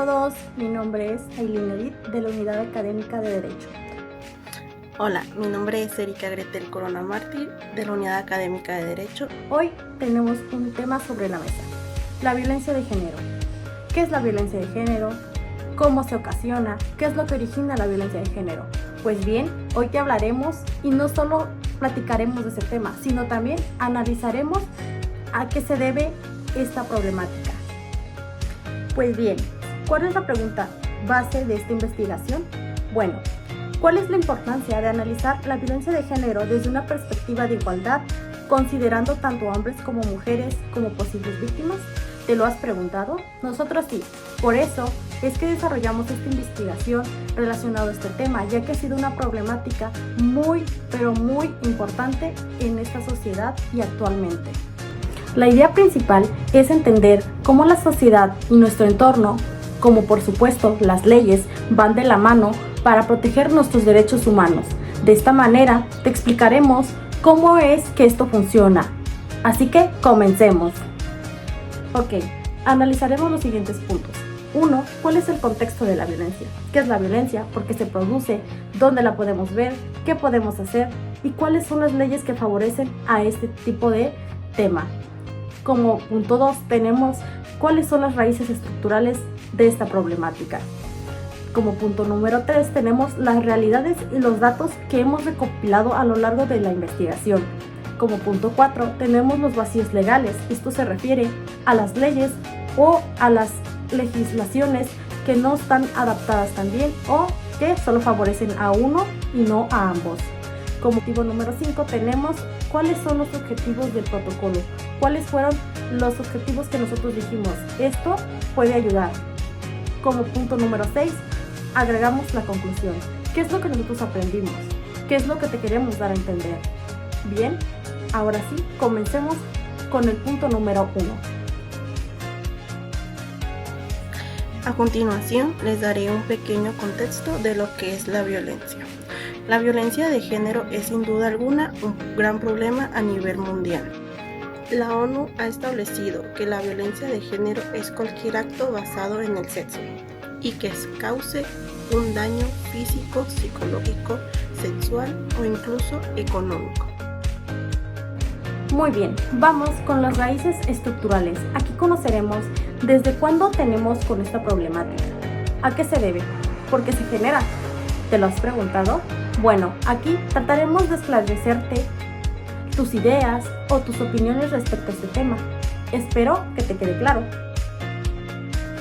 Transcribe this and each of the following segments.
todos, mi nombre es Aileen Edith de la Unidad Académica de Derecho. Hola, mi nombre es Erika Gretel Corona Mártir de la Unidad Académica de Derecho. Hoy tenemos un tema sobre la mesa, la violencia de género. ¿Qué es la violencia de género? ¿Cómo se ocasiona? ¿Qué es lo que origina la violencia de género? Pues bien, hoy te hablaremos y no solo platicaremos de ese tema, sino también analizaremos a qué se debe esta problemática. Pues bien, ¿cuál es la pregunta base de esta investigación? Bueno, ¿cuál es la importancia de analizar la violencia de género desde una perspectiva de igualdad, considerando tanto hombres como mujeres como posibles víctimas? ¿Te lo has preguntado? Nosotros sí. Por eso es que desarrollamos esta investigación relacionada a este tema, ya que ha sido una problemática muy, pero muy importante en esta sociedad y actualmente. La idea principal es entender cómo la sociedad y nuestro entorno, como por supuesto las leyes, van de la mano para proteger nuestros derechos humanos. De esta manera te explicaremos cómo es que esto funciona. Así que comencemos. Ok, analizaremos los siguientes puntos. 1. ¿Cuál es el contexto de la violencia? ¿Qué es la violencia? ¿Por qué se produce? ¿Dónde la podemos ver? ¿Qué podemos hacer? ¿Y cuáles son las leyes que favorecen a este tipo de tema? Como punto 2 tenemos cuáles son las raíces estructurales de esta problemática. Como punto número 3 tenemos las realidades y los datos que hemos recopilado a lo largo de la investigación. Como punto 4 tenemos los vacíos legales. Esto se refiere a las leyes o a las legislaciones que no están adaptadas también o que solo favorecen a uno y no a ambos. Como motivo número 5 tenemos cuáles son los objetivos del protocolo, cuáles fueron los objetivos que nosotros dijimos, esto puede ayudar. Como punto número 6 agregamos la conclusión, ¿qué es lo que nosotros aprendimos? ¿Qué es lo que te queremos dar a entender? Bien, ahora sí, comencemos con el punto número 1. A continuación, les daré un pequeño contexto de lo que es la violencia. La violencia de género es sin duda alguna un gran problema a nivel mundial. La ONU ha establecido que la violencia de género es cualquier acto basado en el sexo y que cause un daño físico, psicológico, sexual o incluso económico. Muy bien, vamos con las raíces estructurales. Aquí conoceremos desde cuándo tenemos con esta problemática. ¿A qué se debe? ¿Por qué se genera? ¿Te lo has preguntado? Bueno, aquí trataremos de esclarecerte tus ideas o tus opiniones respecto a este tema. Espero que te quede claro.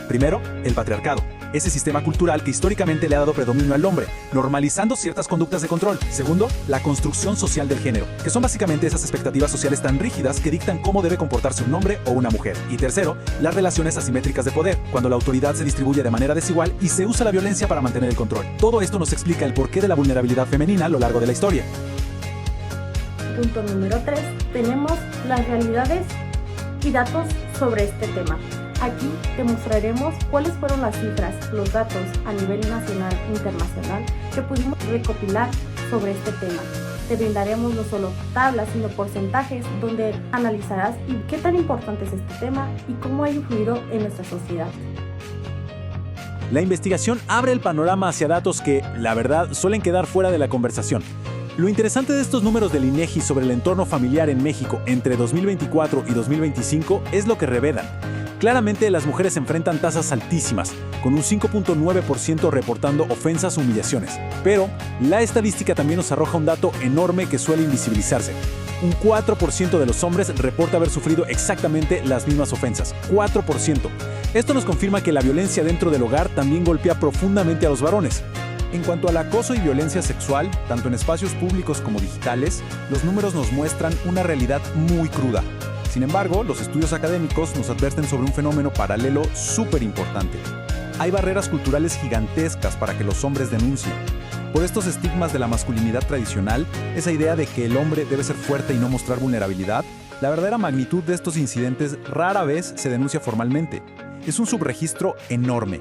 Primero, el patriarcado. Ese sistema cultural que históricamente le ha dado predominio al hombre, normalizando ciertas conductas de control. Segundo, la construcción social del género, que son básicamente esas expectativas sociales tan rígidas que dictan cómo debe comportarse un hombre o una mujer. Y tercero, las relaciones asimétricas de poder, cuando la autoridad se distribuye de manera desigual y se usa la violencia para mantener el control. Todo esto nos explica el porqué de la vulnerabilidad femenina a lo largo de la historia. Punto número 3, tenemos las realidades y datos sobre este tema. Aquí te mostraremos cuáles fueron las cifras, los datos a nivel nacional e internacional que pudimos recopilar sobre este tema. Te brindaremos no solo tablas, sino porcentajes donde analizarás y qué tan importante es este tema y cómo ha influido en nuestra sociedad. La investigación abre el panorama hacia datos que, la verdad, suelen quedar fuera de la conversación. Lo interesante de estos números del INEGI sobre el entorno familiar en México entre 2024 y 2025 es lo que revelan. Claramente las mujeres enfrentan tasas altísimas, con un 5.9% reportando ofensas o humillaciones. Pero la estadística también nos arroja un dato enorme que suele invisibilizarse. Un 4% de los hombres reporta haber sufrido exactamente las mismas ofensas. 4%. Esto nos confirma que la violencia dentro del hogar también golpea profundamente a los varones. En cuanto al acoso y violencia sexual, tanto en espacios públicos como digitales, los números nos muestran una realidad muy cruda. Sin embargo, los estudios académicos nos advierten sobre un fenómeno paralelo súper importante. Hay barreras culturales gigantescas para que los hombres denuncien. Por estos estigmas de la masculinidad tradicional, esa idea de que el hombre debe ser fuerte y no mostrar vulnerabilidad, la verdadera magnitud de estos incidentes rara vez se denuncia formalmente. Es un subregistro enorme.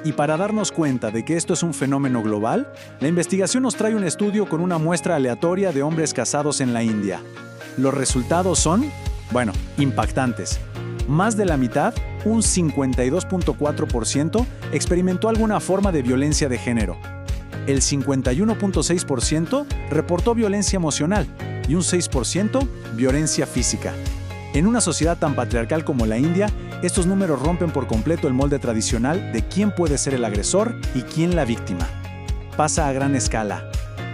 Y para darnos cuenta de que esto es un fenómeno global, la investigación nos trae un estudio con una muestra aleatoria de hombres casados en la India. Los resultados son, impactantes. Más de la mitad un 52.4% experimentó alguna forma de violencia de género. El 51.6% reportó violencia emocional y un 6% violencia física. En una sociedad tan patriarcal como la India, estos números rompen por completo el molde tradicional de quién puede ser el agresor y quién la víctima. Pasa a gran escala.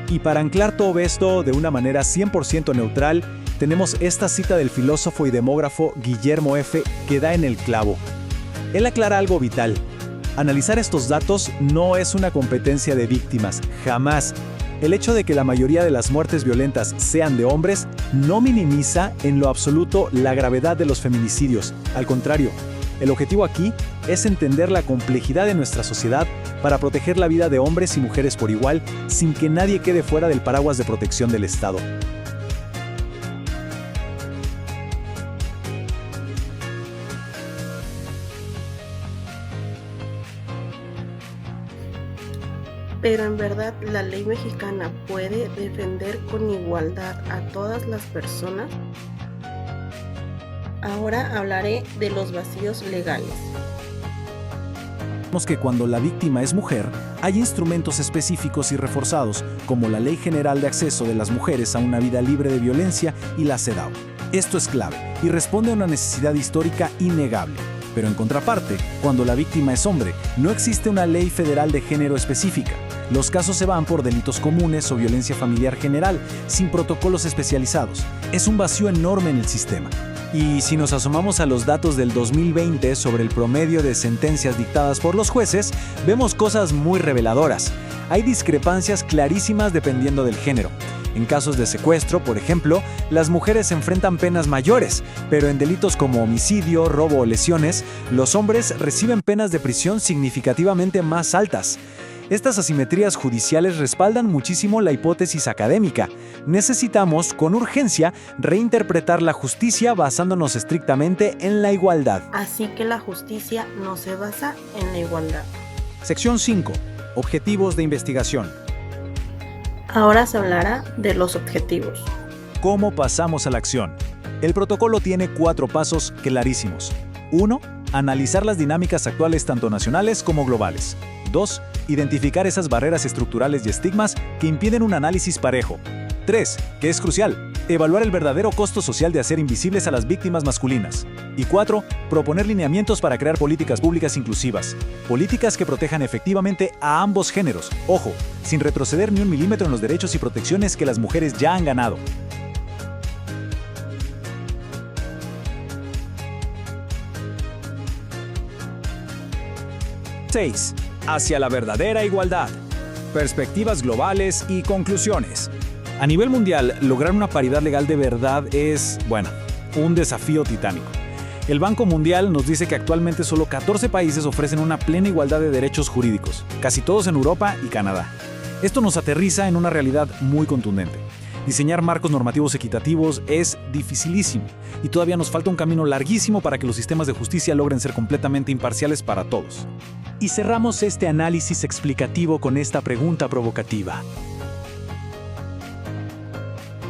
Y para anclar todo esto de una manera 100% neutral, tenemos esta cita del filósofo y demógrafo Guillermo F. que da en el clavo. Él aclara algo vital. Analizar estos datos no es una competencia de víctimas, jamás. El hecho de que la mayoría de las muertes violentas sean de hombres no minimiza en lo absoluto la gravedad de los feminicidios. Al contrario, el objetivo aquí es entender la complejidad de nuestra sociedad para proteger la vida de hombres y mujeres por igual, sin que nadie quede fuera del paraguas de protección del Estado. Pero en verdad, ¿la ley mexicana puede defender con igualdad a todas las personas? Ahora hablaré de los vacíos legales. Vemos que cuando la víctima es mujer, hay instrumentos específicos y reforzados, como la Ley General de Acceso de las Mujeres a una Vida Libre de Violencia y la CEDAW. Esto es clave y responde a una necesidad histórica innegable. Pero en contraparte, cuando la víctima es hombre, no existe una ley federal de género específica. Los casos se van por delitos comunes o violencia familiar general, sin protocolos especializados. Es un vacío enorme en el sistema. Y si nos asomamos a los datos del 2020 sobre el promedio de sentencias dictadas por los jueces, vemos cosas muy reveladoras. Hay discrepancias clarísimas dependiendo del género. En casos de secuestro, por ejemplo, las mujeres enfrentan penas mayores, pero en delitos como homicidio, robo o lesiones, los hombres reciben penas de prisión significativamente más altas. Estas asimetrías judiciales respaldan muchísimo la hipótesis académica. Necesitamos, con urgencia, reinterpretar la justicia basándonos estrictamente en la igualdad. Así que la justicia no se basa en la igualdad. Sección 5. Objetivos de investigación. Ahora se hablará de los objetivos. ¿Cómo pasamos a la acción? El protocolo tiene 4 pasos clarísimos. 1. Analizar las dinámicas actuales tanto nacionales como globales. 2. Identificar esas barreras estructurales y estigmas que impiden un análisis parejo. 3. Que es crucial, evaluar el verdadero costo social de hacer invisibles a las víctimas masculinas. Y 4. Proponer lineamientos para crear políticas públicas inclusivas. Políticas que protejan efectivamente a ambos géneros. Ojo, sin retroceder ni un milímetro en los derechos y protecciones que las mujeres ya han ganado. ¡6! Hacia la verdadera igualdad. Perspectivas globales y conclusiones. A nivel mundial, lograr una paridad legal de verdad es, un desafío titánico. El Banco Mundial nos dice que actualmente solo 14 países ofrecen una plena igualdad de derechos jurídicos, casi todos en Europa y Canadá. Esto nos aterriza en una realidad muy contundente. Diseñar marcos normativos equitativos es dificilísimo y todavía nos falta un camino larguísimo para que los sistemas de justicia logren ser completamente imparciales para todos. Y cerramos este análisis explicativo con esta pregunta provocativa.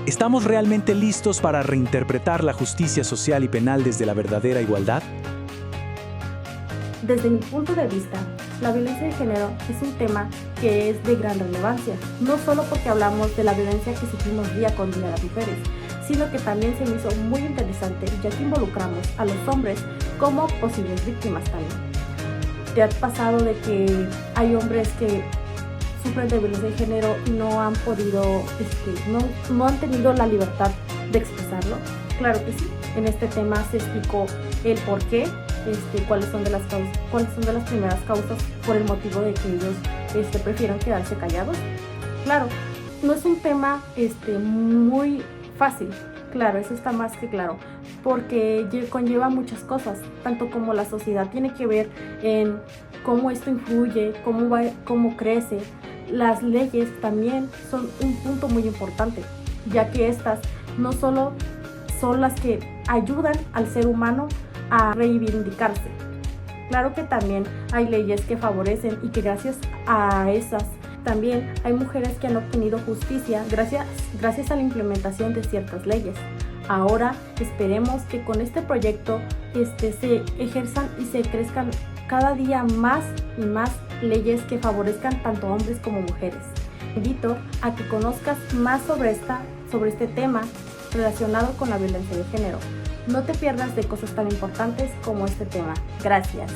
¿Estamos realmente listos para reinterpretar la justicia social y penal desde la verdadera igualdad? Desde mi punto de vista, la violencia de género es un tema que es de gran relevancia, no solo porque hablamos de la violencia que sufrimos día con día las mujeres, sino que también se me hizo muy interesante ya que involucramos a los hombres como posibles víctimas también. ¿Te ha pasado de que hay hombres que sufren de violencia de género y no han podido, no han tenido la libertad de expresarlo? Claro que sí. En este tema se explicó el por qué, cuáles son de las primeras causas por el motivo de que ellos prefieren quedarse callados. Claro, no es un tema muy fácil. Claro, eso está más que claro, porque conlleva muchas cosas, tanto como la sociedad tiene que ver en cómo esto influye, cómo crece. Las leyes también son un punto muy importante, ya que estas no solo son las que ayudan al ser humano a reivindicarse. Claro que también hay leyes que favorecen y que gracias a esas también hay mujeres que han obtenido justicia gracias a la implementación de ciertas leyes. Ahora esperemos que con este proyecto se ejerzan y se crezcan cada día más y más leyes que favorezcan tanto hombres como mujeres. Te invito a que conozcas más sobre este tema relacionado con la violencia de género. No te pierdas de cosas tan importantes como este tema. Gracias.